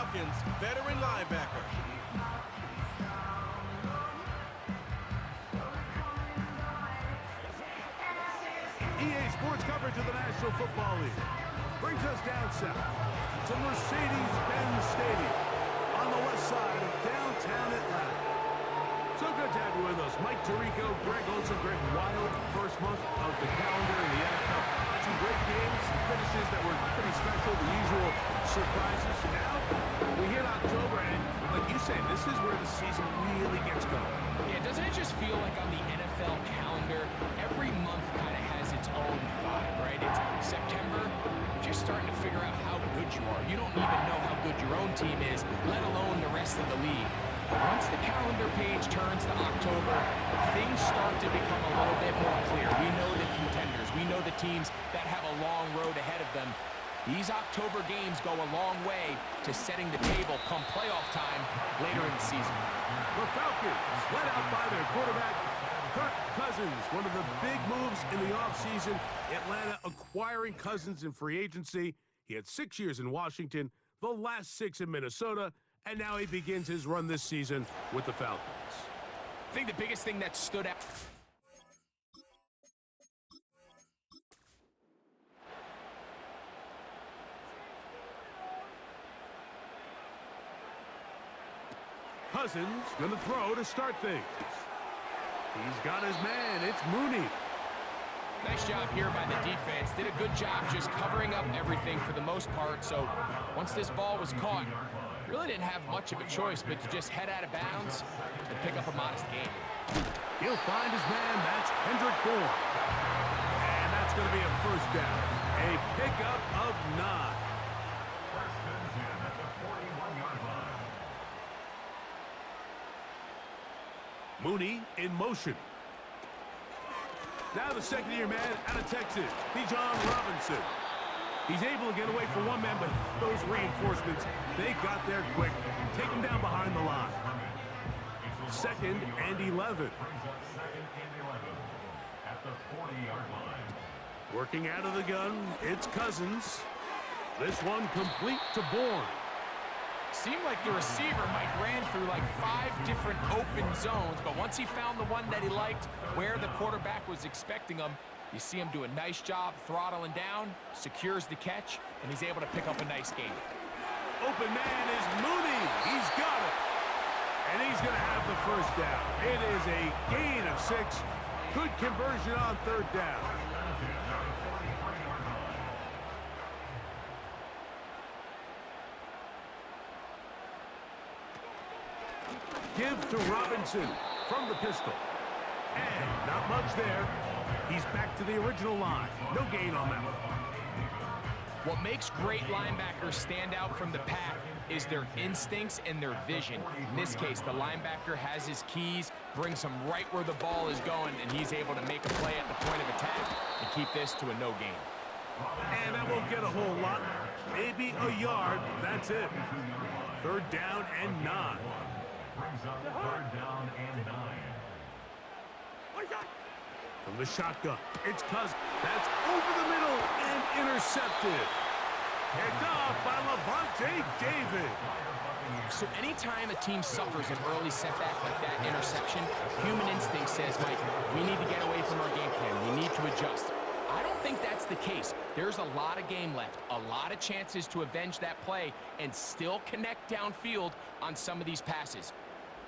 Falcons veteran linebacker. EA Sports coverage of the National Football League brings us down south to Mercedes-Benz Stadium on the west side of downtown Atlanta. So good to have you with us. Mike Tirico, Greg Olson, Greg Wild, first month of the calendar in the NFL. Had some great games, some finishes that were pretty special, the usual surprises. Now, we hit October, and like you say, this is where the season really gets going. Yeah, doesn't it just feel like on the NFL calendar, every month kind of has its own vibe, right? It's September, you're just starting to figure out how good you are. You don't even know how good your own team is, let alone the rest of the league. But once the calendar page turns to October, things start to become a little bit more clear. We know the contenders. We know the teams that have a long road ahead of them. These October games go a long way to setting the table come playoff time later in the season. The Falcons, led out by their quarterback, Kirk Cousins. One of the big moves in the offseason, Atlanta acquiring Cousins in free agency. He had 6 years in Washington, the last 6 in Minnesota, and now he begins his run this season with the Falcons. I think the biggest thing that stood out... Cousins going to throw to start things. He's got his man. It's Mooney. Nice job here by the defense. Did a good job just covering up everything for the most part. So once this ball was caught, really didn't have much of a choice but to just head out of bounds and pick up a modest gain. He'll find his man. That's Kendrick Bourne. And that's going to be a first down. A pickup of 9. Mooney in motion. Now the second-year man out of Texas, Bijan Robinson. He's able to get away from one man, but those reinforcements, they got there quick. Take him down behind the line. 2nd and 11. Working out of the gun, it's Cousins. This one complete to Bourne. Seemed like the receiver, Mike, ran through like 5 different open zones, but once he found the one that he liked, where the quarterback was expecting him, you see him do a nice job throttling down, secures the catch, and he's able to pick up a nice gain. Open man is Mooney. He's got it. And he's going to have the first down. It is a gain of 6. Good conversion on 3rd down. Give to Robinson from the pistol. And not much there. He's back to the original line. No gain on that one. What makes great linebackers stand out from the pack is their instincts and their vision. In this case, the linebacker has his keys, brings him right where the ball is going, and he's able to make a play at the point of attack and keep this to a no gain. And that won't get a whole lot. Maybe a yard. That's it. 3rd down and 9. Brings up 3rd down and 9. From the shotgun, it's Cousins. That's over the middle and intercepted. Picked off by Levante David. So anytime a team suffers an early setback like that interception, human instinct says, Mike, we need to get away from our game plan. We need to adjust. I don't think that's the case. There's a lot of game left, a lot of chances to avenge that play and still connect downfield on some of these passes.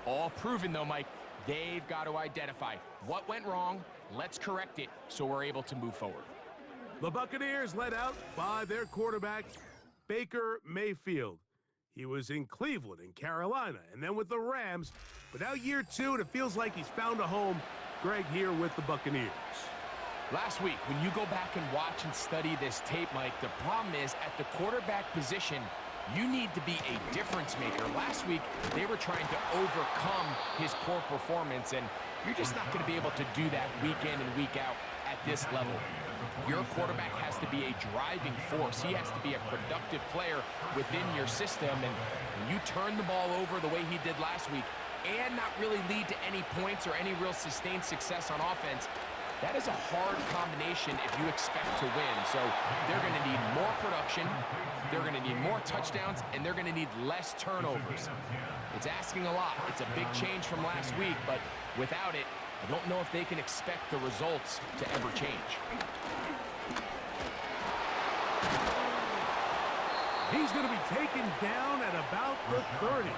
All proven, though, Mike, they've got to identify what went wrong, let's correct it so we're able to move forward. The Buccaneers led out by their quarterback, Baker Mayfield. He was in Cleveland and Carolina, and then with the Rams. But now year 2, and it feels like he's found a home. Greg here with the Buccaneers. Last week, when you go back and watch and study this tape, Mike, the problem is at the quarterback position, you need to be a difference maker. Last week, they were trying to overcome his poor performance, and you're just not going to be able to do that week in and week out at this level. Your quarterback has to be a driving force. He has to be a productive player within your system, and when you turn the ball over the way he did last week and not really lead to any points or any real sustained success on offense, That is a hard combination if you expect to win. So they're going to need more production, they're going to need more touchdowns, and they're going to need less turnovers. It's asking a lot. It's a big change from last week, but without it, I don't know if they can expect the results to ever change. He's going to be taken down at about the 30.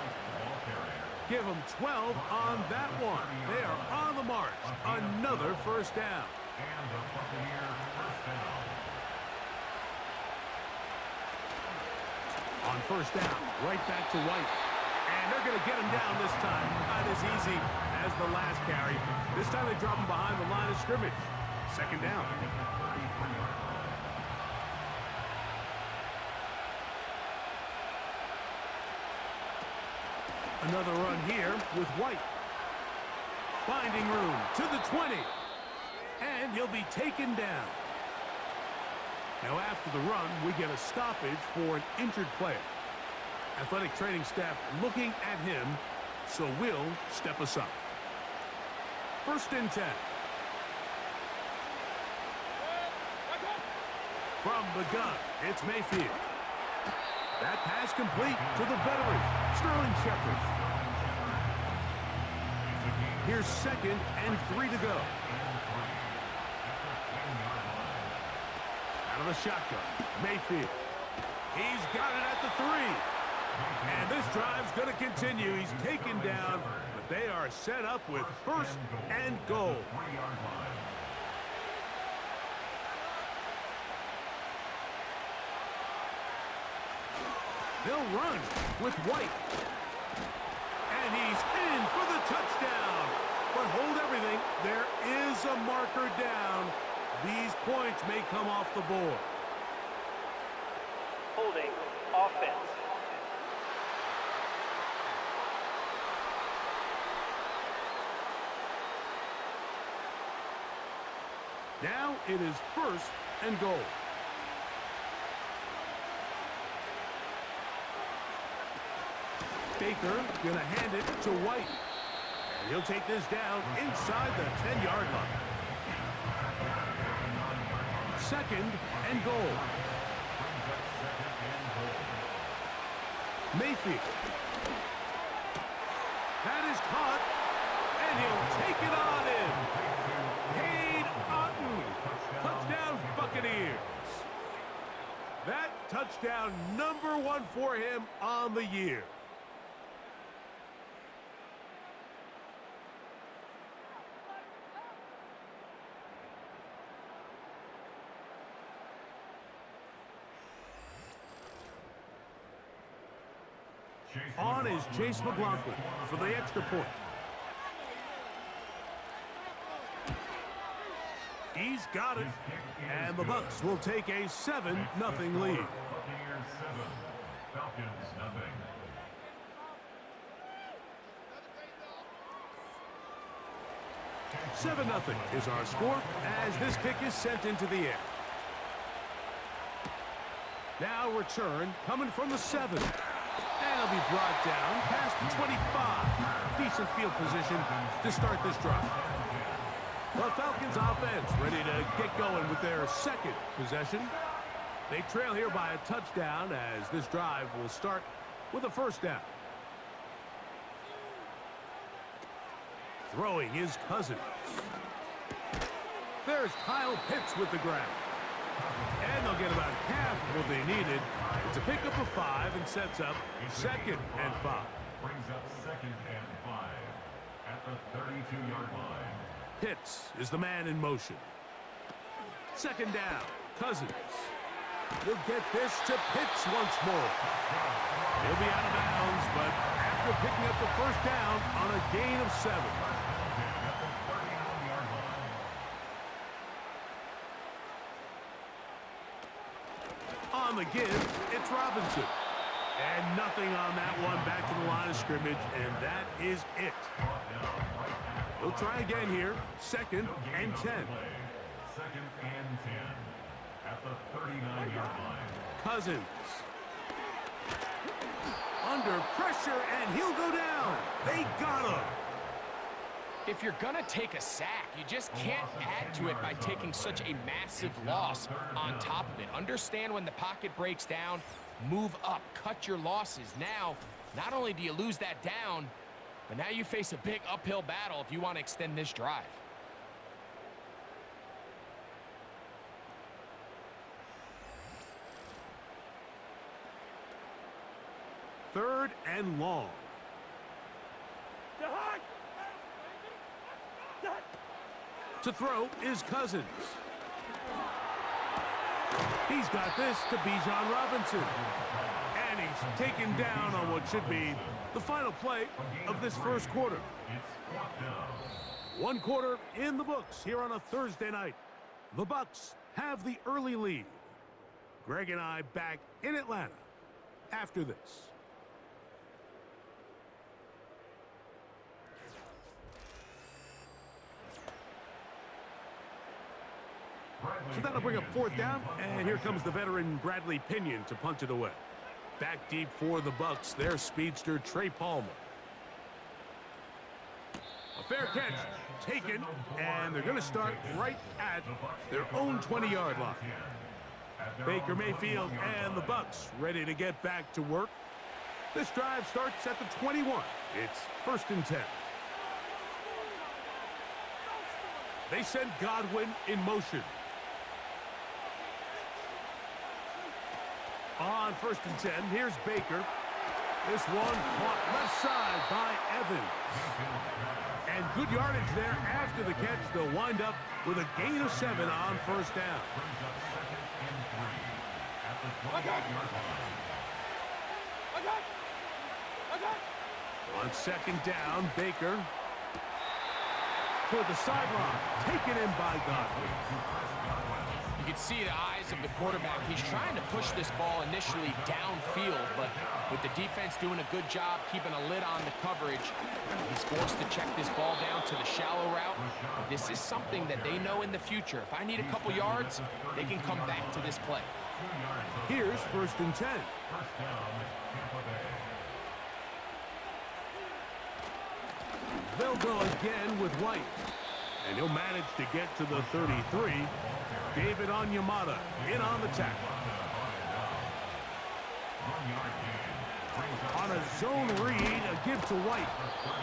Give him 12 on that one. They are on the march. Another first down. And the Buccaneer first down. On first down, right back to White. And they're going to get him down this time. Not as easy as the last carry. This time they drop him behind the line of scrimmage. Second down. Another run here with White. Finding room to the 20. And he'll be taken down. Now after the run, we get a stoppage for an injured player. Athletic training staff looking at him, so we'll step aside. First and 10. From the gun, it's Mayfield. That pass complete to the veteran, Sterling Shepard. Here's 2nd and 3 to go. Out of the shotgun, Mayfield. He's got it at the 3. And this drive's going to continue. He's taken down, but they are set up with 1st and goal. They'll run with White. And he's in for the touchdown. But hold everything. There is a marker down. These points may come off the board. Holding offense. Now it is 1st and goal. Baker going to hand it to White. And he'll take this down inside the 10-yard line. 2nd and goal. Mayfield. That is caught. And he'll take it on in. Cade Otton. Touchdown, Buccaneers. That touchdown number 1 for him on the year. On is Chase McLaughlin for the extra point. He's got it. And the Bucs will take a 7-0 lead. Buccaneers 7, Falcons 0. 7-0 is our score as this kick is sent into the air. Now return coming from the 7. And he'll be brought down past the 25. Decent field position to start this drive. The Falcons offense ready to get going with their 2nd possession. They trail here by a touchdown as this drive will start with a 1st down. Throwing his Cousins. There's Kyle Pitts with the grab. And they'll get about half what they needed. It's a pickup of 5 and sets up 2nd and 5. Brings up 2nd and 5 at the 32-yard line. Pitts is the man in motion. 2nd down, Cousins. He'll get this to Pitts once more. He'll be out of bounds, but after picking up the 1st down on a gain of 7. On the give, it's Robinson. And nothing on that one, back to the line of scrimmage, and that is it. He'll try again here, 2nd and 10. 2nd and 10 at the 39-yard line. Cousins. Under pressure, and he'll go down. They got him. If you're going to take a sack, you just can't add to it by taking such a massive loss on top of it. Understand when the pocket breaks down, move up, cut your losses. Now, not only do you lose that down, but now you face a big uphill battle if you want to extend this drive. Third and long. To throw is Cousins. He's got this to Bijan Robinson. And he's taken down on what should be the final play of this first quarter. One quarter in the books here on a Thursday night. The Bucs have the early lead. Greg and I back in Atlanta after this. So that'll bring up fourth down, and here comes the veteran Bradley Pinion to punt it away. Back deep for the Bucs, their speedster Trey Palmer. A fair catch taken, and they're going to start right at their own 20-yard line. Baker Mayfield and the Bucs ready to get back to work. This drive starts at the 21. It's 1st and 10. They send Godwin in motion. On 1st and 10, here's Baker. This one caught left side by Evans. And good yardage there after the catch. They'll wind up with a gain of 7 on 1st down. On 2nd down, Baker toward the sideline. Taken in by Godwin. You can see the eyes of the quarterback. He's trying to push this ball initially downfield, but with the defense doing a good job keeping a lid on the coverage, he's forced to check this ball down to the shallow route. But this is something that they know in the future. If I need a couple yards, they can come back to this play. Here's 1st and 10. They'll go again with White. And he'll manage to get to the 33. David Onyemata in on the tackle. On a zone read, a give to White.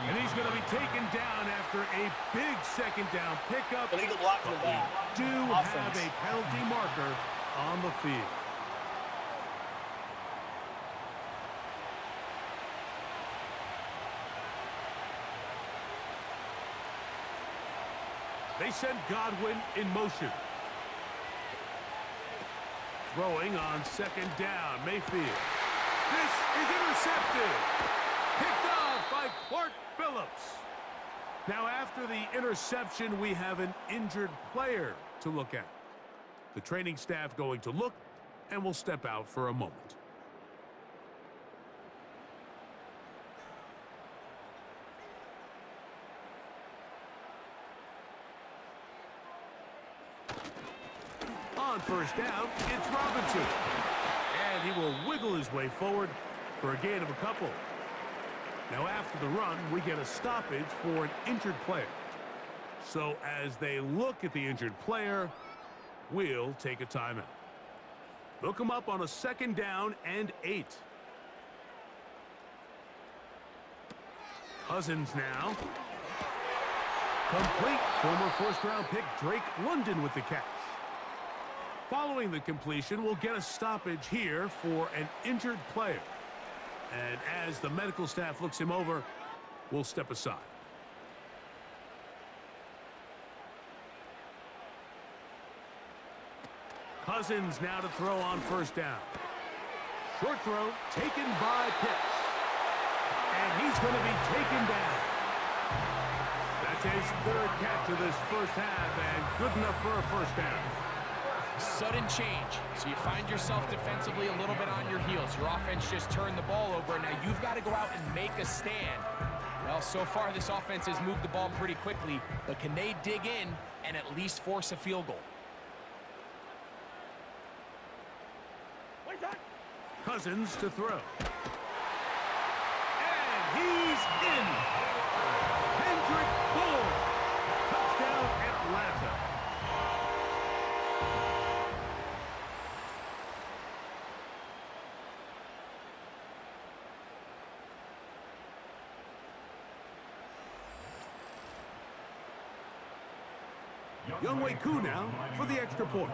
And he's going to be taken down after a big 2nd down pickup. Illegal block in the back. Do have a penalty marker on the field. They send Godwin in motion. Throwing on 2nd down, Mayfield. This is intercepted. Picked off by Clark Phillips. Now after the interception, we have an injured player to look at. The training staff going to look, and we'll step out for a moment. On 1st down, it's Robinson. And he will wiggle his way forward for a gain of a couple. Now after the run, we get a stoppage for an injured player. So as they look at the injured player, we'll take a timeout. They'll come up on a 2nd down and 8. Cousins now. Complete. Former 1st-round pick Drake London with the catch. Following the completion, we'll get a stoppage here for an injured player. And as the medical staff looks him over, we'll step aside. Cousins now to throw on 1st down. Short throw taken by Pitts. And he's going to be taken down. That's his 3rd catch of this first half, and good enough for a 1st down. Sudden change, so you find yourself defensively a little bit on your heels. Your offense just turned the ball over, and now you've got to go out and make a stand. Well, so far this offense has moved the ball pretty quickly, but can they dig in and at least force a field goal? Cousins to throw. And he's in. Hendrick Bourne Atlanta. Younghoe Koo now for the extra point.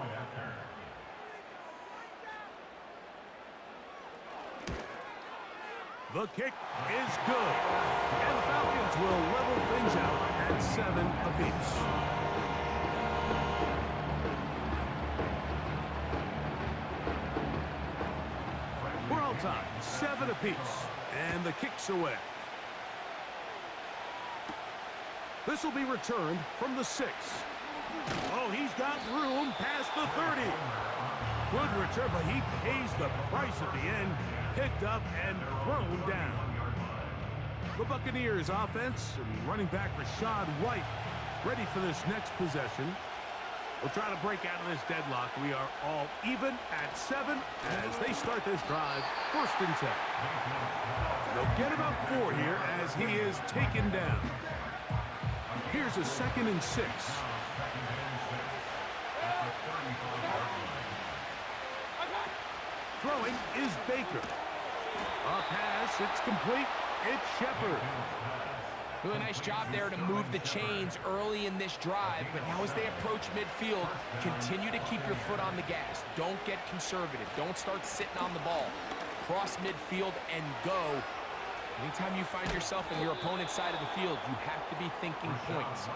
The kick is good. And the Falcons will level things out at 7 apiece. We're all tied, 7 apiece. And the kick's away. This will be returned from the 6. Oh, he's got room past the 30. Good return, but he pays the price at the end. Picked up and thrown down. The Buccaneers offense and running back Rashad White ready for this next possession. We'll try to break out of this deadlock. We are all even at 7 as they start this drive. 1st and 10. They'll get about 4 here as he is taken down. Here's a 2nd and 6. Throwing is Baker. A pass, it's complete. It's Shepard. Really nice job there to move the chains early in this drive, but now as they approach midfield, continue to keep your foot on the gas. Don't get conservative. Don't start sitting on the ball. Cross midfield and go. Anytime you find yourself in your opponent's side of the field, you have to be thinking points.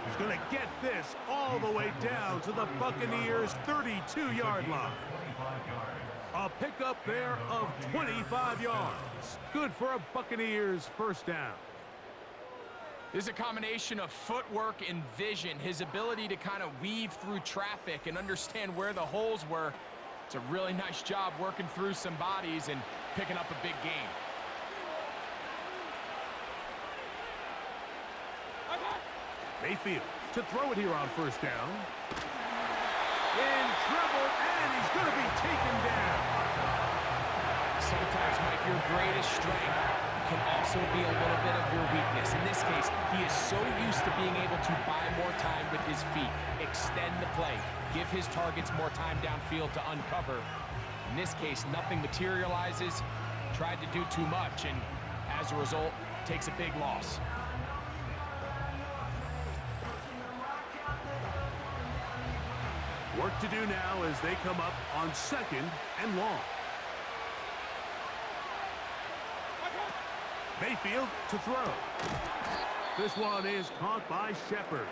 He's going to get this all the way down to the Buccaneers' 32-yard line. A pickup there of 25 yards. Good for a Buccaneers 1st down. This is a combination of footwork and vision. His ability to kind of weave through traffic and understand where the holes were. It's a really nice job working through some bodies and picking up a big gain. Mayfield to throw it here on 1st down. In trouble, and he's going to be taken down. Sometimes, Mike, your greatest strength can also be a little bit of your weakness. In this case, he is so used to being able to buy more time with his feet, extend the play, give his targets more time downfield to uncover. In this case, nothing materializes, tried to do too much, and as a result, takes a big loss. Work to do now as they come up on 2nd and long. Mayfield to throw. This one is caught by Shepard.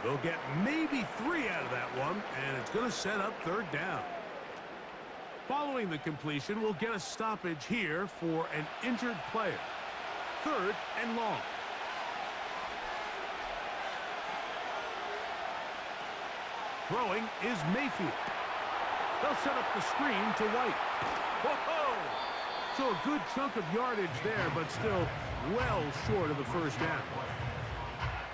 They'll get maybe 3 out of that one, and it's going to set up 3rd down. Following the completion, we'll get a stoppage here for an injured player. 3rd and long. Throwing is Mayfield. They'll set up the screen to White. Whoa! So a good chunk of yardage there, but still well short of the 1st down.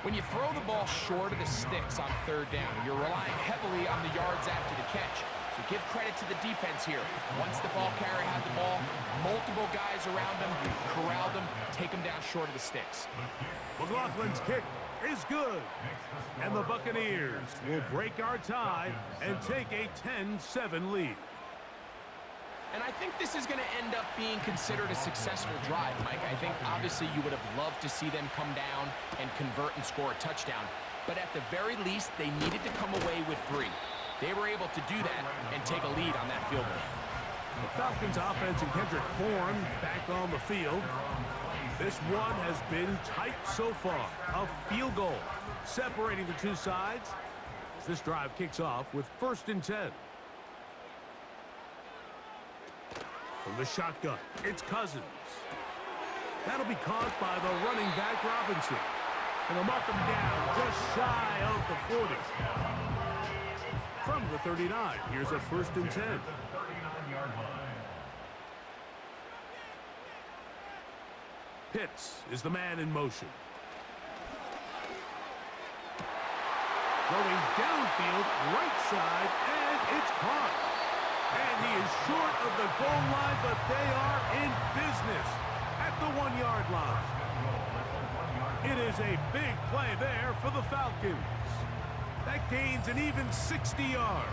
When you throw the ball short of the sticks on 3rd down, you're relying heavily on the yards after the catch. So give credit to the defense here. Once the ball carrier had the ball, multiple guys around him, corralled him, take him down short of the sticks. McLaughlin's kick is good. And the Buccaneers will break our tie and take a 10-7 lead. And I think this is going to end up being considered a successful drive, Mike. I think obviously you would have loved to see them come down and convert and score a touchdown. But at the very least, they needed to come away with 3. They were able to do that and take a lead on that field goal. The Falcons offense and Kendrick Bourne back on the field. This one has been tight so far. A field goal separating the two sides as this drive kicks off with 1st and 10. From the shotgun, it's Cousins. That'll be caught by the running back Robinson. And they'll mark him down just shy of the 40. From the 39, here's a 1st and 10. Pitts is the man in motion. Throwing downfield, right side, and it's caught. And he is short of the goal line, but they are in business at the 1-yard line. It is There's a big play there for the Falcons. That gains an even 60 yards.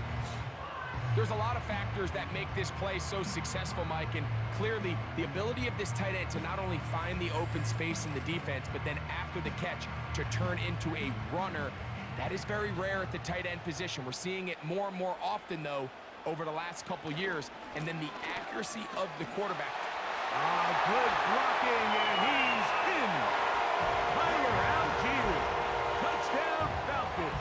There's a lot of factors that make this play so successful, Mike, and clearly the ability of this tight end to not only find the open space in the defense, but then after the catch to turn into a runner. That is very rare at the tight end position. We're seeing it more and more often, though, over the last couple years. And then the accuracy of the quarterback. Good blocking, and he's in. Tyler Algier. Touchdown, Falcons.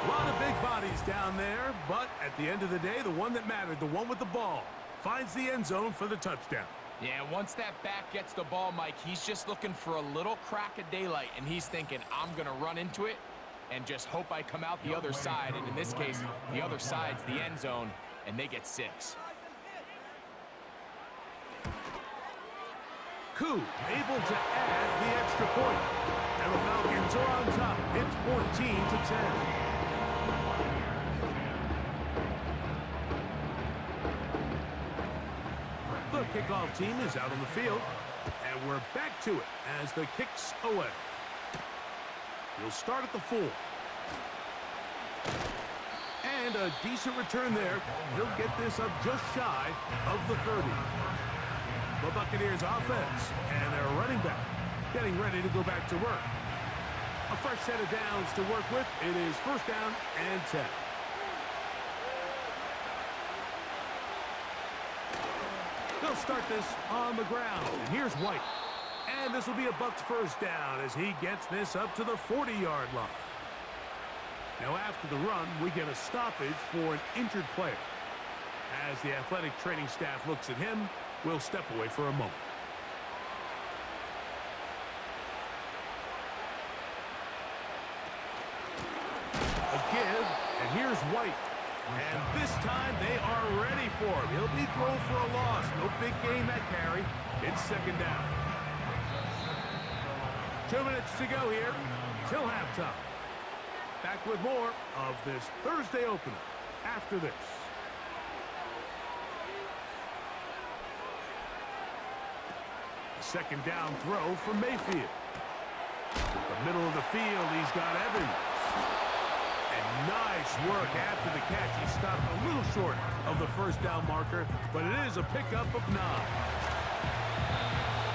A lot of big bodies down there, but at the end of the day, the one that mattered, the one with the ball, finds the end zone for the touchdown. Yeah, once that back gets the ball, Mike, he's just looking for a little crack of daylight, and he's thinking, I'm going to run into it and just hope I come out the other side. And in this case, the other side's the end zone, and they get 6. Koo able to add the extra point. And the Falcons are on top. It's 14-10. The kickoff team is out on the field, and we're back to it as the kick's away. He'll start at the 4. And a decent return there. He'll get this up just shy of the 30. The Buccaneers offense and their running back getting ready to go back to work. A fresh set of downs to work with. It is first down and 10. They'll start this on the ground. And here's White. And this will be a Bucs first down as he gets this up to the 40-yard line. Now after the run, we get a stoppage for an injured player. As the athletic training staff looks at him, we'll step away for a moment. A give, and here's White. And this time they are ready for him. He'll be thrown for a loss. No big gain that carry. It's second down. 2 minutes to go here till halftime. Back with more of this Thursday opener after this. Second down throw for Mayfield. The middle of the field, he's got Evans. And nice work after the catch. He stopped a little short of the first down marker, but it is a pickup of 9.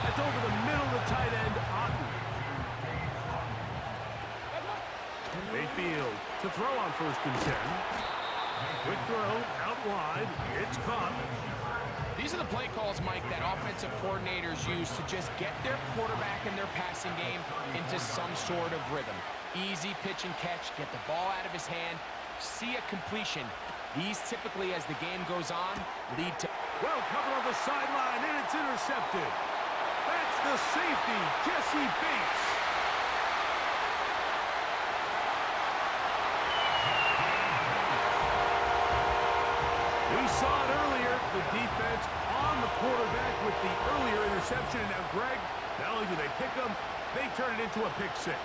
That's over the middle of the tight end, Otten. Mayfield to throw on first and 10. Quick throw, out wide. It's caught. These are the play calls, Mike, that offensive coordinators use to just get their quarterback and their passing game into some sort of rhythm. Easy pitch and catch, get the ball out of his hand, see a completion. These typically, as the game goes on, lead to... Well covered on the sideline, and it's intercepted. That's the safety, Jesse Bates. We saw it earlier, the defense on the quarterback with the earlier interception. And now, Greg, not only do they pick him, they turn it into a pick 6.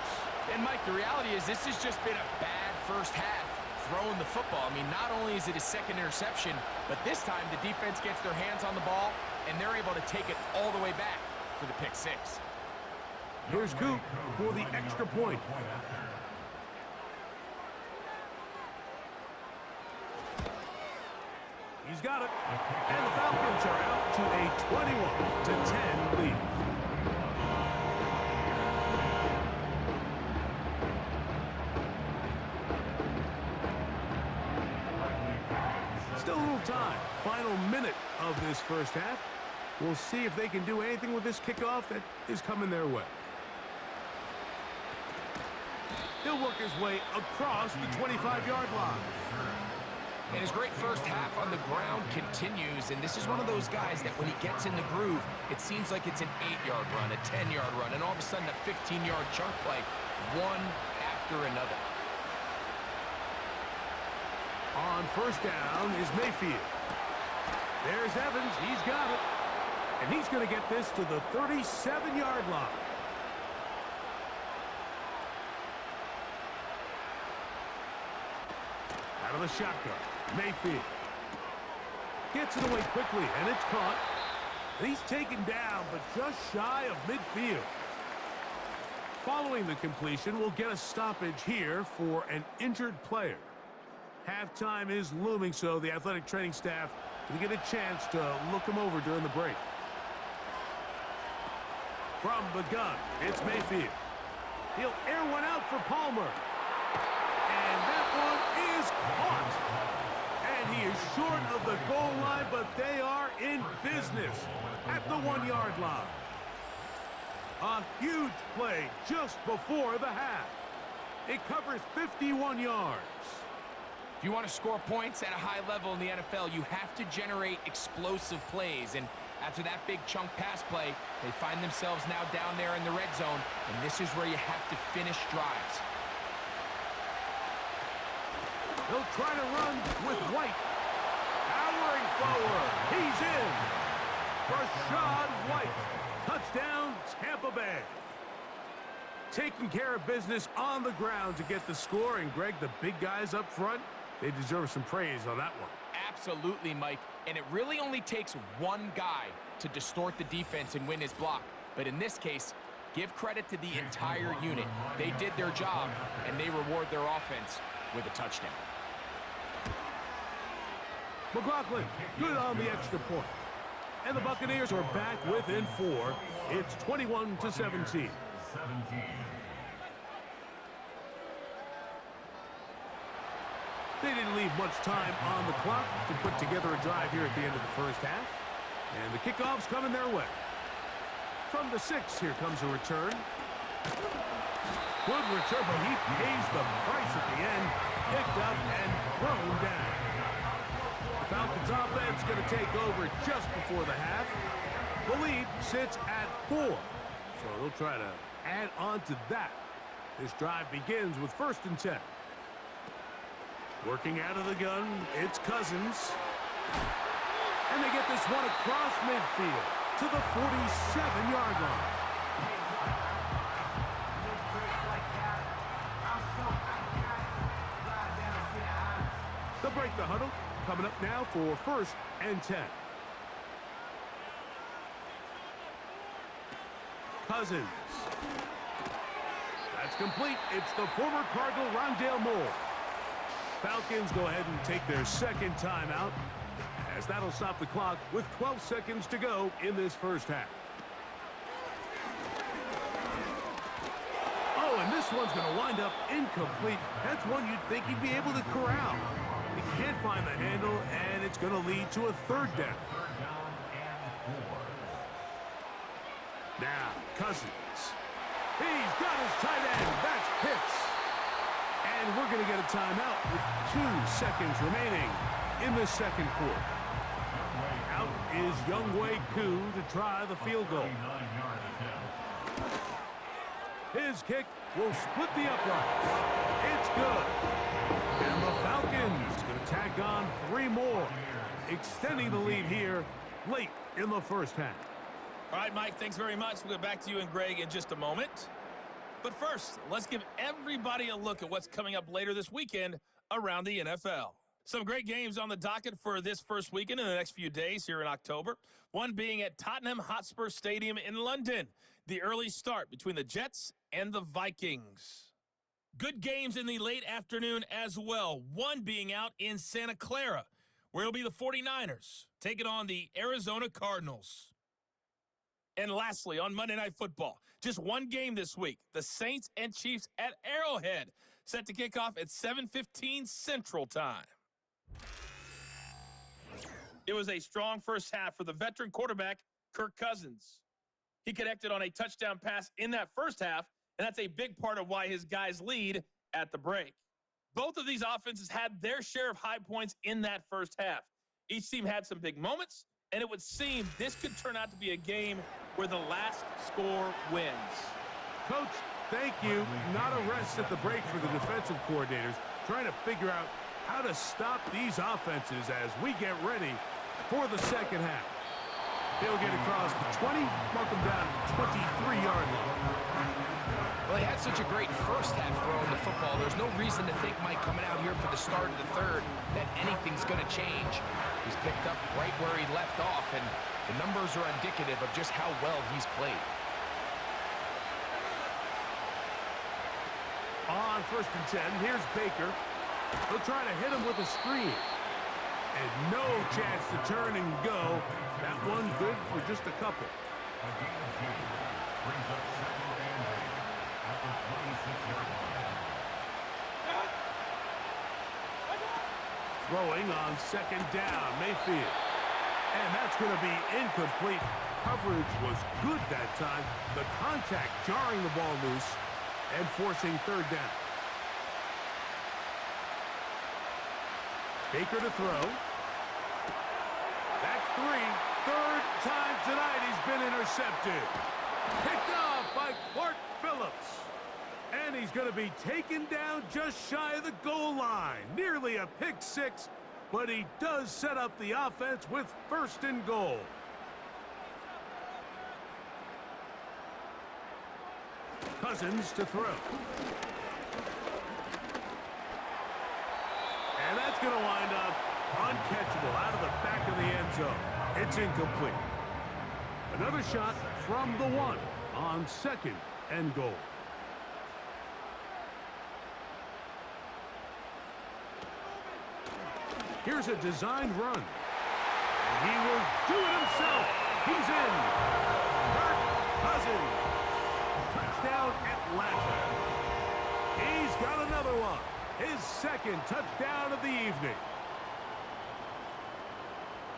And, Mike, the reality is this has just been a bad first half throwing the football. I mean, not only is it his second interception, but this time the defense gets their hands on the ball, and they're able to take it all the way back for the pick 6. Here's Coop for the extra point. He's got it. And the Falcons are out to a 21-10 lead. Still a little time. Final minute of this first half. We'll see if they can do anything with this kickoff that is coming their way. He'll work his way across the 25-yard line. And his great first half on the ground continues, and this is one of those guys that when he gets in the groove, it seems like it's an 8-yard run, a 10-yard run, and all of a sudden a 15-yard chunk play, one after another. On first down is Mayfield. There's Evans. He's got it. And he's going to get this to the 37-yard line. Out of the shotgun, Mayfield gets it away quickly, and it's caught. He's taken down, but just shy of midfield. Following the completion, we'll get a stoppage here for an injured player. Halftime is looming, so the athletic training staff can get a chance to look him over during the break. From the gun, it's Mayfield. He'll air one out for Palmer. And that one is caught. And he is short of the goal line, but they are in business at the 1-yard line. A huge play just before the half. It covers 51 yards. If you want to score points at a high level in the NFL, you have to generate explosive plays. And after that big chunk pass play, they find themselves now down there in the red zone, and this is where you have to finish drives. He'll try to run with White. Powering forward. He's in. Rashad White. Touchdown, Tampa Bay. Taking care of business on the ground to get the score. And, Greg, the big guys up front, they deserve some praise on that one. Absolutely, Mike. And it really only takes one guy to distort the defense and win his block. But in this case, give credit to the entire unit. They did their job, and they reward their offense with a touchdown. McLaughlin, good on the extra point. And the Buccaneers are back within 4. It's 21-17. They didn't leave much time on the clock to put together a drive here at the end of the first half. And the kickoff's coming their way. From the 6, here comes a return. Good return, but he pays the price at the end. Picked up and thrown down. The Falcons offense going to take over just before the half. The lead sits at 4. So they'll try to add on to that. This drive begins with 1st and 10. Working out of the gun, it's Cousins. And they get this one across midfield to the 47-yard line. They'll break the huddle. Coming up now for 1st and 10. Cousins. That's complete. It's the former Cardinal Rondale Moore. Falcons go ahead and take their 2nd timeout, as that'll stop the clock with 12 seconds to go in this first half. Oh, and this one's going to wind up incomplete. That's one you'd think he'd be able to corral. He can't find the handle, and it's going to lead to a 3rd down. Now, Cousins. He's got his tight end. That's Pitts. And we're going to get a timeout with 2 seconds remaining in the 2nd quarter. Out is Younghoe Koo to try the field goal. His kick will split the uprights. It's good. And the Falcons going to tack on 3 more, extending the lead here late in the first half. All right, Mike, thanks very much. We'll get back to you and Greg in just a moment. But first, let's give everybody a look at what's coming up later this weekend around the NFL. Some great games on the docket for this first weekend in the next few days here in October. One being at Tottenham Hotspur Stadium in London. The early start between the Jets and the Vikings. Good games in the late afternoon as well. One being out in Santa Clara, where it'll be the 49ers taking on the Arizona Cardinals. And lastly, on Monday Night Football, just one game this week, the Saints and Chiefs at Arrowhead, set to kick off at 7:15 Central Time. It was a strong first half for the veteran quarterback, Kirk Cousins. He connected on a touchdown pass in that first half, and that's a big part of why his guys lead at the break. Both of these offenses had their share of high points in that first half. Each team had some big moments, and it would seem this could turn out to be a game where the last score wins. Coach, thank you. Not a rest at the break for the defensive coordinators, trying to figure out how to stop these offenses as we get ready for the second half. They'll get across the 20, mark them down at the 23-yard line. Well, he had such a great first half throwing the football. There's no reason to think, Mike, coming out here for the start of the third, that anything's going to change. He's picked up right where he left off, and the numbers are indicative of just how well he's played. On 1st and 10, here's Baker. He'll try to hit him with a screen. And no chance to turn and go. That one good for just a couple. Brings up 2nd and 8 at the 26-yard line. Throwing on 2nd down, Mayfield. And that's going to be incomplete. Coverage was good that time. The contact jarring the ball loose and forcing 3rd down. Baker to throw. That's 3. 3rd time tonight he's been intercepted. Picked off by Clark Phillips. And he's going to be taken down just shy of the goal line. Nearly a pick 6, but he does set up the offense with 1st and goal. Cousins to throw. And that's going to wind up uncatchable out of the back of the end zone. It's incomplete. Another shot from the 1 on 2nd and goal. Here's a designed run. And he will do it himself. He's in. Kirk Cousins. Touchdown, Atlanta. He's got another one. His 2nd touchdown of the evening.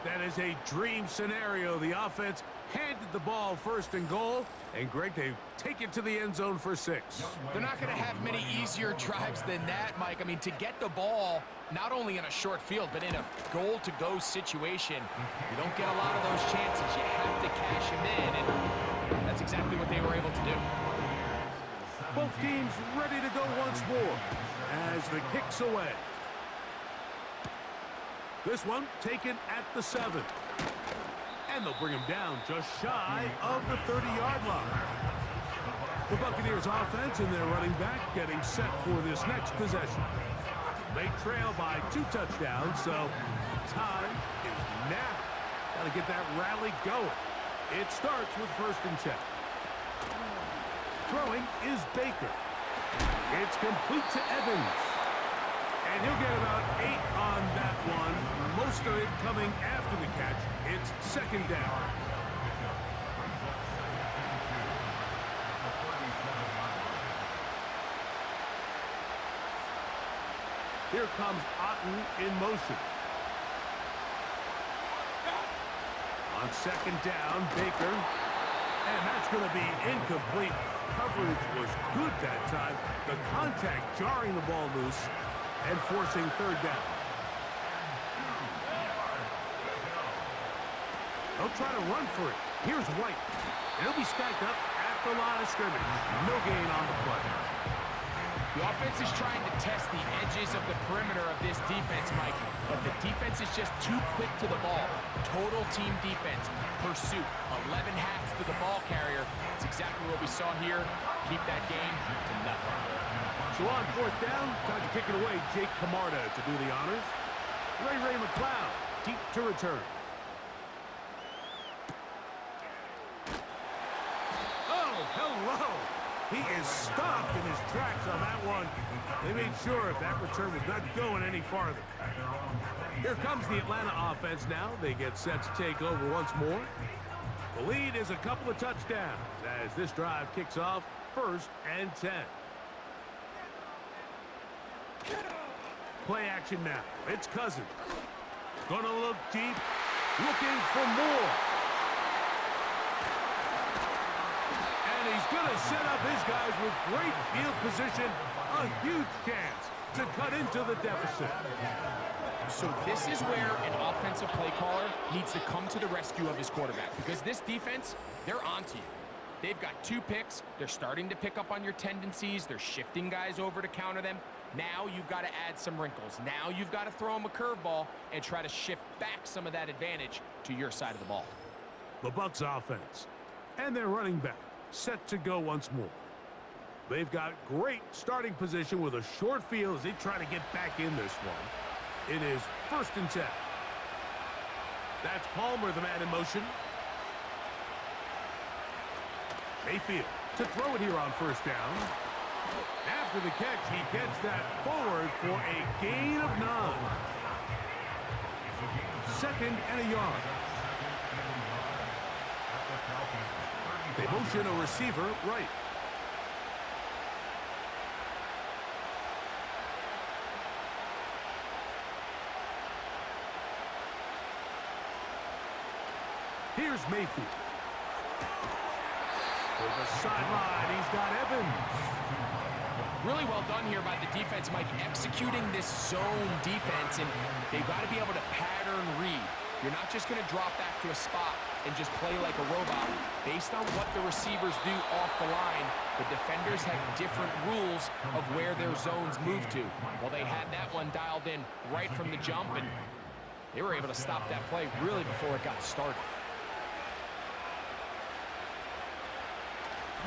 That is a dream scenario. The offense handed the ball 1st and goal. And, Greg, they take it to the end zone for 6. They're not going to have many easier drives than that, Mike. I mean, to get the ball not only in a short field, but in a goal-to-go situation, you don't get a lot of those chances. You have to cash them in, and that's exactly what they were able to do. Both teams ready to go once more as the kick's away. This one taken at the 7. And they'll bring him down just shy of the 30-yard line. The Buccaneers offense and their running back getting set for this next possession. They trail by 2 touchdowns, so time is now. Got to get that rally going. It starts with 1st and 10. Throwing is Baker. It's complete to Evans. And he'll get about 8 on that one. Most of it coming after the catch. It's 2nd down. Here comes Otten in motion. On 2nd down, Baker. And that's going to be incomplete. Coverage was good that time. The contact jarring the ball loose and forcing 3rd down. They'll try to run for it. Here's White. He'll be stacked up at the line of scrimmage. No gain on the play. The offense is trying to test the edges of the perimeter of this defense, Mike, but the defense is just too quick to the ball. Total team defense, pursuit, 11 hats to the ball carrier. It's exactly what we saw here. Keep that game to nothing. So on 4th down, time to kick it away. Jake Camarda to do the honors. Ray McLeod, deep to return. Oh, hello. He is stopped in his tracks on that one. They made sure that return was not going any farther. Here comes the Atlanta offense now. They get set to take over once more. The lead is a couple of touchdowns as this drive kicks off 1st and 10. Play action now. It's Cousins. Gonna look deep, looking for more. And he's gonna set up his guys with great field position. A huge chance to cut into the deficit. So this is where an offensive play caller needs to come to the rescue of his quarterback, because this defense, they're onto you. They've got 2 picks. They're starting to pick up on your tendencies. They're shifting guys over to counter them. Now you've got to add some wrinkles. Now you've got to throw them a curveball and try to shift back some of that advantage to your side of the ball. The Bucs offense and their running back set to go once more. They've got great starting position with a short field as they try to get back in this one. It is 1st and 10. That's Palmer, the man in motion. Mayfield to throw it here on 1st down. After the catch, he gets that forward for a gain of 9. 2nd and a yard. They motion a receiver right. Here's Mayfield. To the sideline, he's got Evans. Really well done here by the defense, Mike, executing this zone defense, and they've got to be able to pattern read. You're not just going to drop back to a spot and just play like a robot. Based on what the receivers do off the line, the defenders have different rules of where their zones move to. Well, they had that one dialed in right from the jump, and they were able to stop that play really before it got started.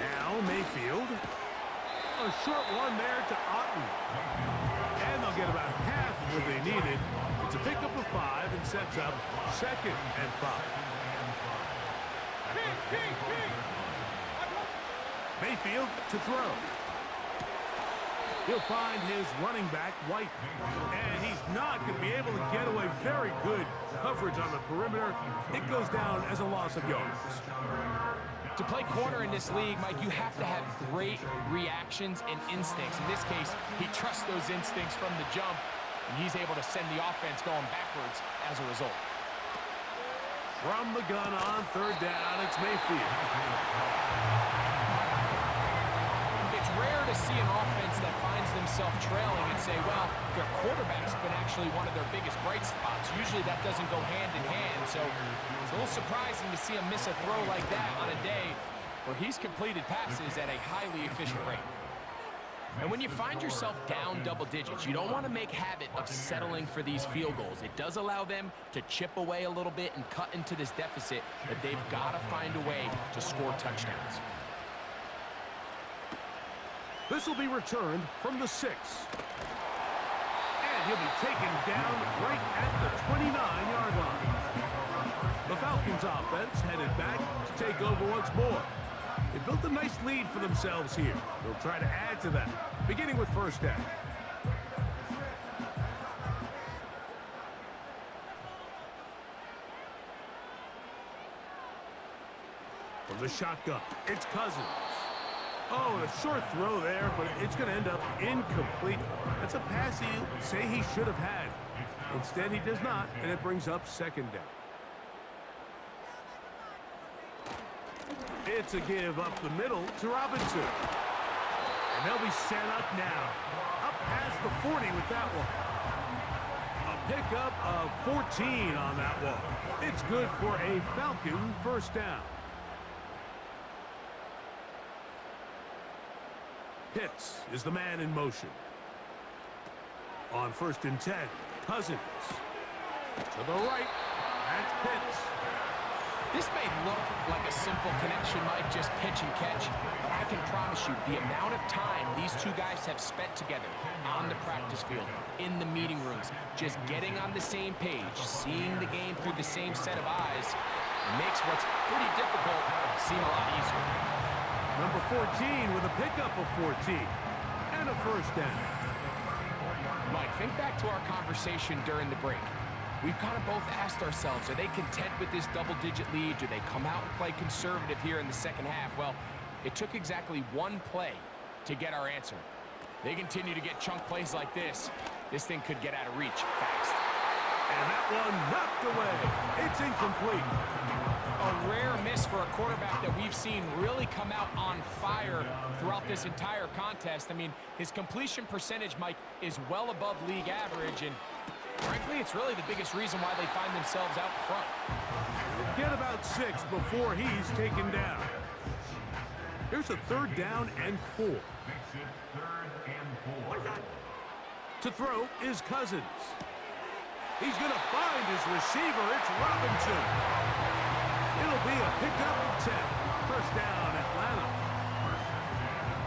Now Mayfield. A short one there to Otten. And they'll get about half of what they needed. It's a pickup of 5 and sets up 2nd and 5. Mayfield to throw. He'll find his running back, White. And he's not going to be able to get away. Very good coverage on the perimeter. It goes down as a loss of yards. To play corner in this league, Mike, you have to have great reactions and instincts. In this case, he trusts those instincts from the jump, and he's able to send the offense going backwards as a result. From the gun on 3rd down, it's Mayfield. It's rare to see an offense that finds themselves trailing and say, well, their quarterback's been actually one of their biggest bright spots. Usually that doesn't go hand in hand, so it's a little surprising to see him miss a throw like that on a day where he's completed passes at a highly efficient rate. And when you find yourself down double digits, you don't want to make habit of settling for these field goals. It does allow them to chip away a little bit and cut into this deficit, but they've got to find a way to score touchdowns. This will be returned from the 6. And he'll be taken down right at the 29-yard line. The Falcons offense headed back to take over once more. They built a nice lead for themselves here. They'll try to add to that, beginning with 1st down. From the shotgun, it's Cousins. Oh, a short throw there, but it's going to end up incomplete. That's a pass he'd say he should have had. Instead, he does not, and it brings up 2nd down. It's a give up the middle to Robinson. And they'll be set up now. Up past the 40 with that one. A pickup of 14 on that one. It's good for a Falcon 1st down. Pitts is the man in motion. On 1st and 10, Cousins. To the right, that's Pitts. This may look like a simple connection, Mike, just pitch and catch, but I can promise you the amount of time these two guys have spent together on the practice field, in the meeting rooms, just getting on the same page, seeing the game through the same set of eyes, makes what's pretty difficult seem a lot easier. Number 14 with a pickup of 14 and a 1st down. Mike, think back to our conversation during the break. We've kind of both asked ourselves, are they content with this double-digit lead? Do they come out and play conservative here in the 2nd half? Well, it took exactly one play to get our answer. They continue to get chunk plays like this. This thing could get out of reach fast. And that one knocked away. It's incomplete. A rare miss for a quarterback that we've seen really come out on fire throughout this entire contest. I mean, his completion percentage, Mike, is well above league average, and frankly, it's really the biggest reason why they find themselves out in front. Get about 6 before he's taken down. Here's a 3rd down and 4. To throw is Cousins. He's going to find his receiver. It's Robinson. It'll be a pickup of 10. 1st down, Atlanta.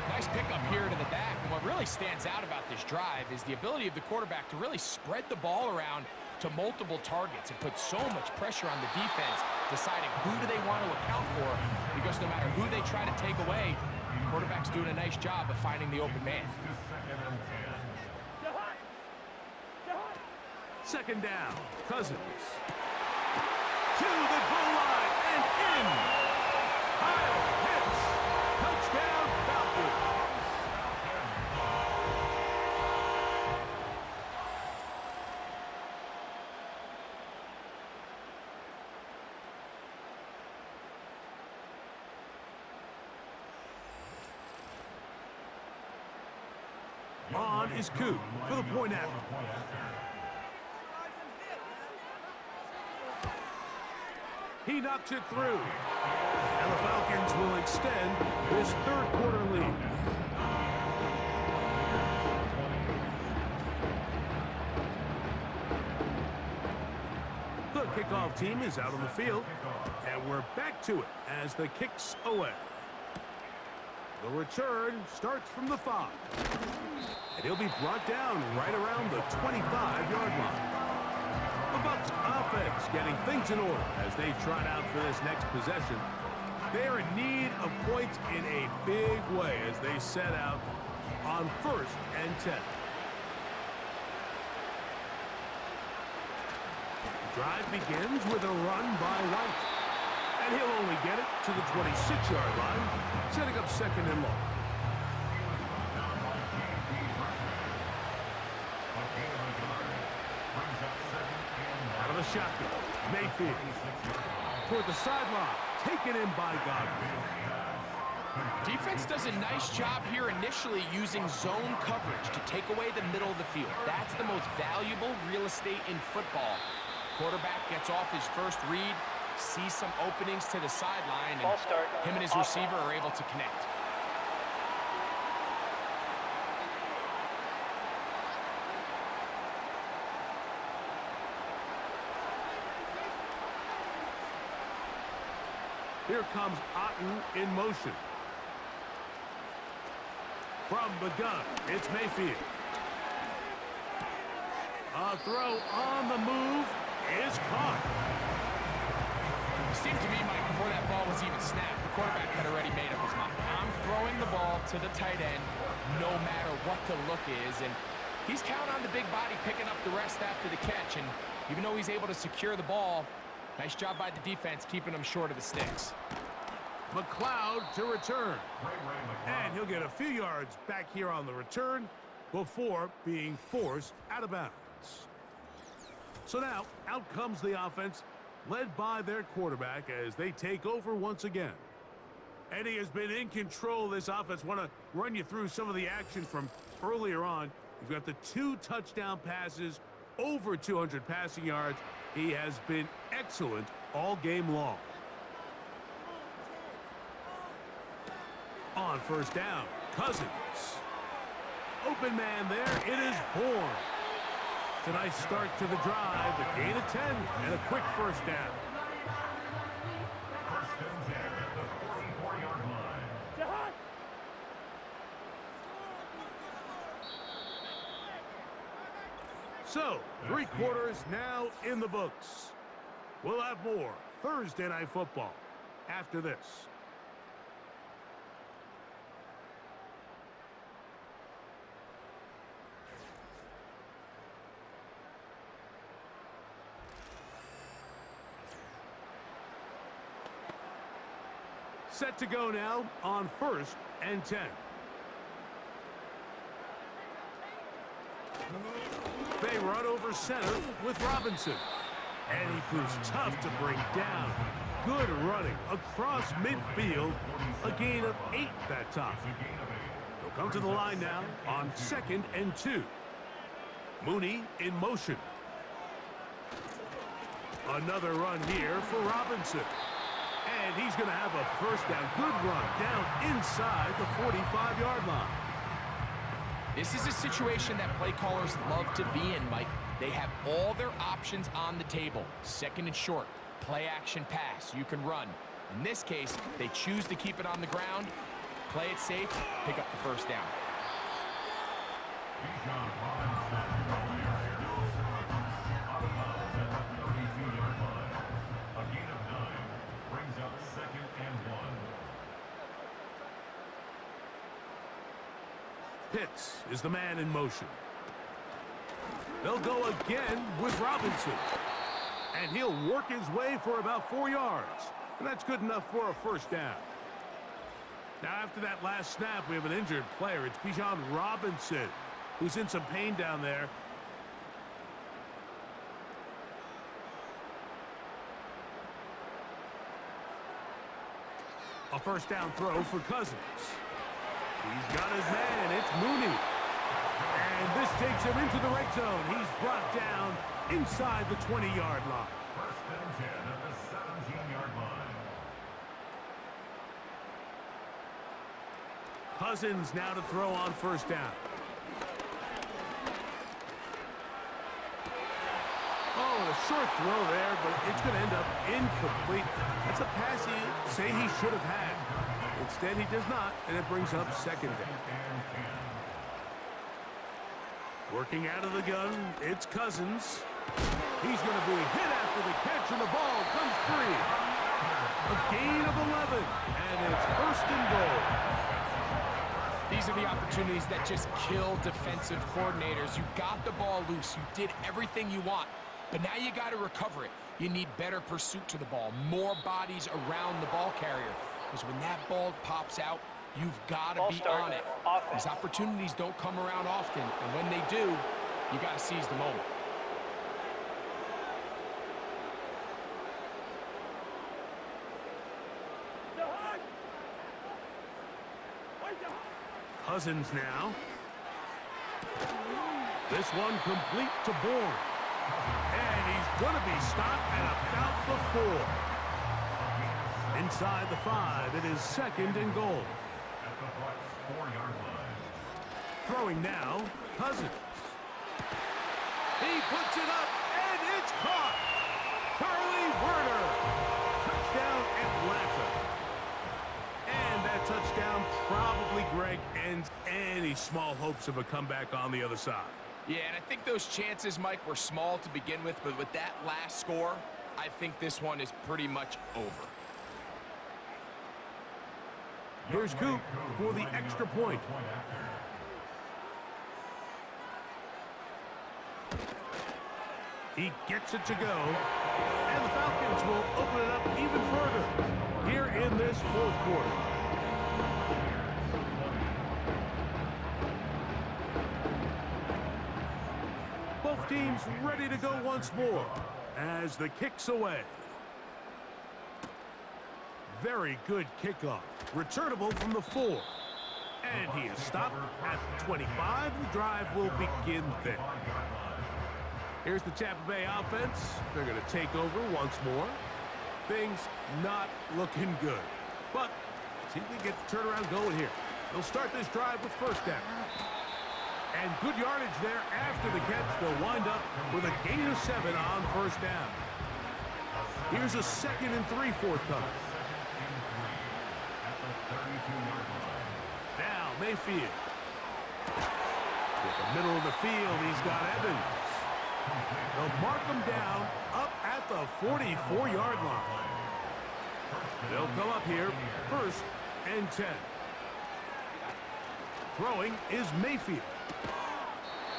Nice pickup here to the back. And what really stands out about this drive is the ability of the quarterback to really spread the ball around to multiple targets and put so much pressure on the defense, deciding who do they want to account for, because no matter who they try to take away, Quarterback's doing a nice job of finding the open man. Second down, Cousins. To the goal line and in. Kyle hits. Touchdown, Falcons. On is Coop for the point after. He knocks it through. And the Falcons will extend this third quarter lead. The kickoff team is out on the field. And we're back to it as the kick's away. The return starts from the 5. And he'll be brought down right around the 25-yard line. The Bucs offense getting things in order as they trot out for this next possession. They're in need of points in a big way as they set out on 1st and 10. The drive begins with a run by White. And he'll only get it to the 26-yard line, setting up 2nd and long. Out of the shotgun, Mayfield. Toward the sideline, taken in by Godwin. Defense does a nice job here initially using zone coverage to take away the middle of the field. That's the most valuable real estate in football. Quarterback gets off his first read, sees some openings to the sideline, and him and his receiver are able to connect. Here comes Otten in motion. From the gun, it's Mayfield. A throw on the move is caught. It seemed to me, Mike, before that ball was even snapped, the quarterback had already made up his mind. I'm throwing the ball to the tight end no matter what the look is, and he's counting on the big body picking up the rest after the catch, and even though he's able to secure the ball, nice job by the defense keeping him short of the sticks. McLeod to return. And he'll get a few yards back here on the return before being forced out of bounds. So now, out comes the offense, led by their quarterback as they take over once again. And he has been in control of this offense. Want to run you through some of the action from earlier on. You've got the 2 touchdown passes, over 200 passing yards. He has been excellent all game long. On 1st down, Cousins. Open man there, it is Bourne. It's a nice start to the drive, a gain of 10, and a quick 1st down. So, 3 quarters now in the books. We'll have more Thursday Night Football after this. Set to go now on 1st and 10. They run over center with Robinson. And he proves tough to bring down. Good running across midfield. A gain of 8 that time. He'll come to the line now on 2nd and 2. Mooney in motion. Another run here for Robinson. And he's going to have a 1st down. Good run down inside the 45-yard line. This is a situation that play callers love to be in, Mike. They have all their options on the table. 2nd and short, play action pass, you can run. In this case, they choose to keep it on the ground, play it safe, pick up the 1st down. Pitts is the man in motion. They'll go again with Robinson. And he'll work his way for about 4 yards. And that's good enough for a first down. Now, after that last snap, we have an injured player. It's Bijan Robinson, who's in some pain down there. A first down throw for Cousins. He's got his man. It's Mooney. And this takes him into the red zone. He's brought down inside the 20-yard line. First and 10 at the 17-yard line. Cousins now to throw on first down. Oh, a short throw there, but it's going to end up incomplete. That's a pass he say he should have had. Instead, he does not, and it brings up second down. Working out of the gun, it's Cousins. He's going to be hit after the catch, and the ball comes free. A gain of 11, and it's first and goal. These are the opportunities that just kill defensive coordinators. You got the ball loose. You did everything you want. But now you got to recover it. You need better pursuit to the ball, more bodies around the ball carrier. Because when that ball pops out, you've got to be on it. These opportunities don't come around often, and when they do, you got to seize the moment. Cousins now. This one complete to Bourne. And he's going to be stopped at about the 4. Inside the 5, it is second and goal. At the Bucs 4-yard line. Throwing now, Cousins. He puts it up, and it's caught. Charlie Werner. Touchdown, Atlanta. And that touchdown probably, Greg, ends any small hopes of a comeback on the other side. Yeah, and I think those chances, Mike, were small to begin with, but with that last score, I think this one is pretty much over. Here's Coop for the extra point. He gets it to go, and the Falcons will open it up even further here in this fourth quarter. Both teams ready to go once more as the kick's away. Very good kickoff. Returnable from the 4. And he is stopped at the 25. The drive will begin there. Here's the Tampa Bay offense. They're going to take over once more. Things not looking good. But see if we can get the turnaround going here. They'll start this drive with first down. And good yardage there after the catch. They'll wind up with a gain of 7 on first down. Here's a 2nd and 3 forthcoming. Now Mayfield. With the middle of the field, he's got Evans. They'll mark him down up at the 44-yard line. They'll come up here, 1st and 10. Throwing is Mayfield.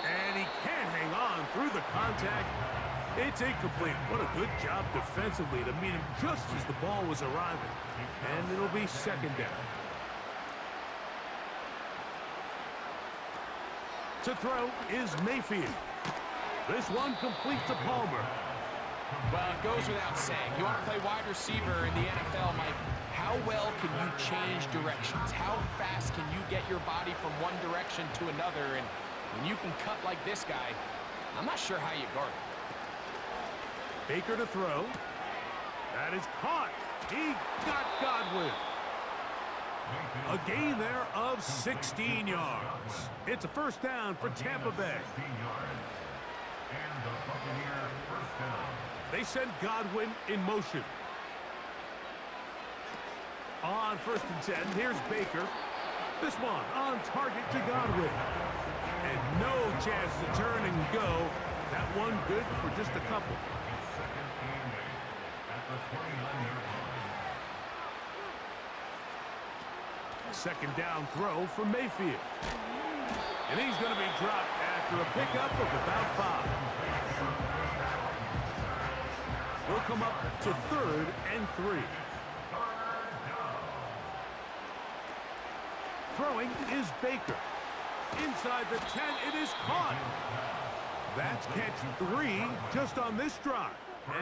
And he can't hang on through the contact. It's incomplete. What a good job defensively to meet him just as the ball was arriving. And it'll be second down. To throw is Mayfield. This one complete to Palmer. Well, it goes without saying. You want to play wide receiver in the NFL, Mike. How well can you change directions? How fast can you get your body from one direction to another? And when you can cut like this guy, I'm not sure how you guard it. Baker to throw. That is caught. He got Godwin. A gain there of 16 yards. It's a first down for Tampa Bay. And the Buccaneers first down. They send Godwin in motion. On 1st and 10, here's Baker. This one on target to Godwin. And no chance to turn and go. That one good for just a couple. Second and 8 at the 29-yard line. Second down throw for Mayfield. And he's going to be dropped after a pickup of about 5. He'll come up to 3rd and 3. Throwing is Baker. Inside the 10, it is caught. That's catch 3 just on this drive.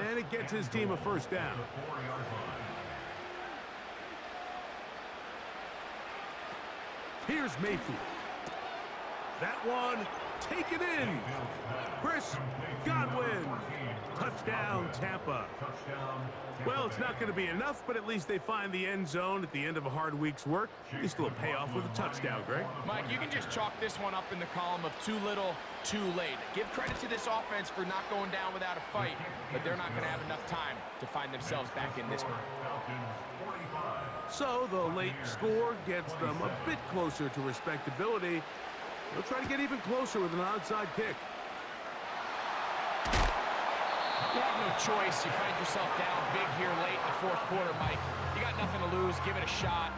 And it gets his team a first down. Here's Mayfield. That one, taken in. Chris Godwin. Touchdown, Tampa. Well, it's not going to be enough, but at least they find the end zone at the end of a hard week's work. Just a little payoff with a touchdown, Greg. Mike, you can just chalk this one up in the column of too little, too late. Give credit to this offense for not going down without a fight, but they're not going to have enough time to find themselves back in this one. So the late score gets them a bit closer to respectability. They'll try to get even closer with an onside kick. You have no choice. You find yourself down big here late in the 4th quarter, Mike. You got nothing to lose. Give it a shot.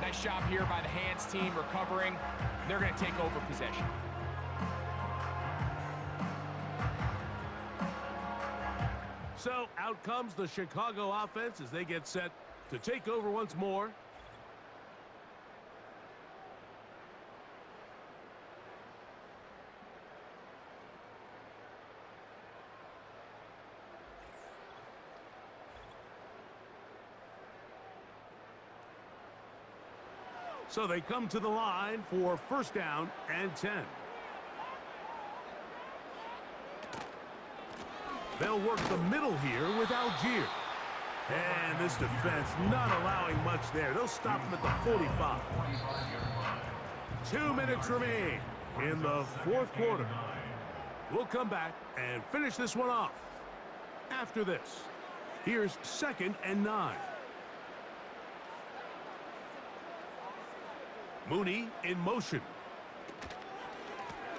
Nice job here by the hands team recovering. They're going to take over possession. So out comes the Chicago offense as they get set to take over once more. So they come to the line for first down and 10. They'll work the middle here with Algier. And this defense not allowing much there. They'll stop him at the 45. 2 minutes remain in the 4th quarter. We'll come back and finish this one off. After this, here's 2nd and 9. Mooney in motion.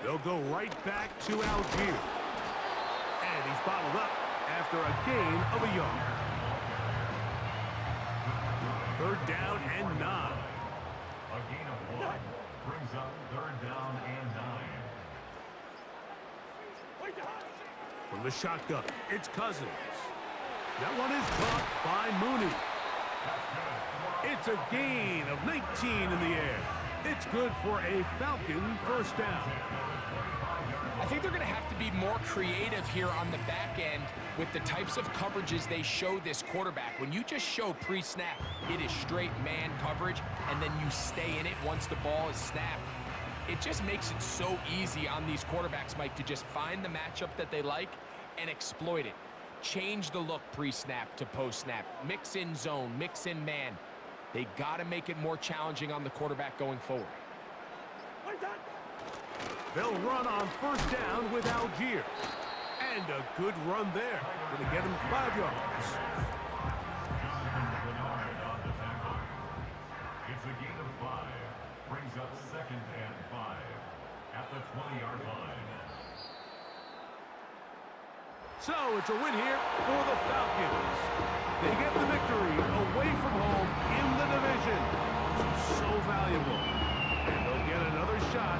They'll go right back to Algier. And he's bottled up after a gain of a yard. 3rd down and 9. A gain of 1 brings up 3rd down and 9. From the shotgun, it's Cousins. That one is caught by Mooney. It's a gain of 19 in the air. It's good for a Falcon first down. I think they're going to have to be more creative here on the back end with the types of coverages they show this quarterback. When you just show pre-snap, it is straight man coverage, and then you stay in it once the ball is snapped. It just makes it so easy on these quarterbacks, Mike, to just find the matchup that they like and exploit it. Change the look pre-snap to post-snap. Mix in zone, mix in man. They got to make it more challenging on the quarterback going forward. They'll run on first down with Algier. And a good run there. Going to get him 5 yards. It's a gain of 5. Brings up 2nd and 5 at the 20-yard line. So it's a win here for the Falcons. They get the victory away from home in the division. This is so valuable. And they'll get another shot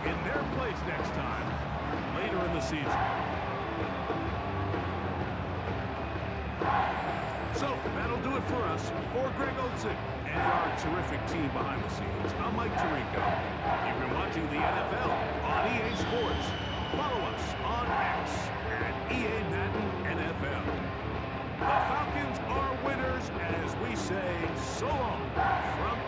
in their place next time later in the season. So that'll do it for us. For Greg Olson and our terrific team behind the scenes, I'm Mike Tirico. You've been watching the NFL on EA Sports. Follow us on X at EA Madden NFL. The Falcons are winners as we say so long from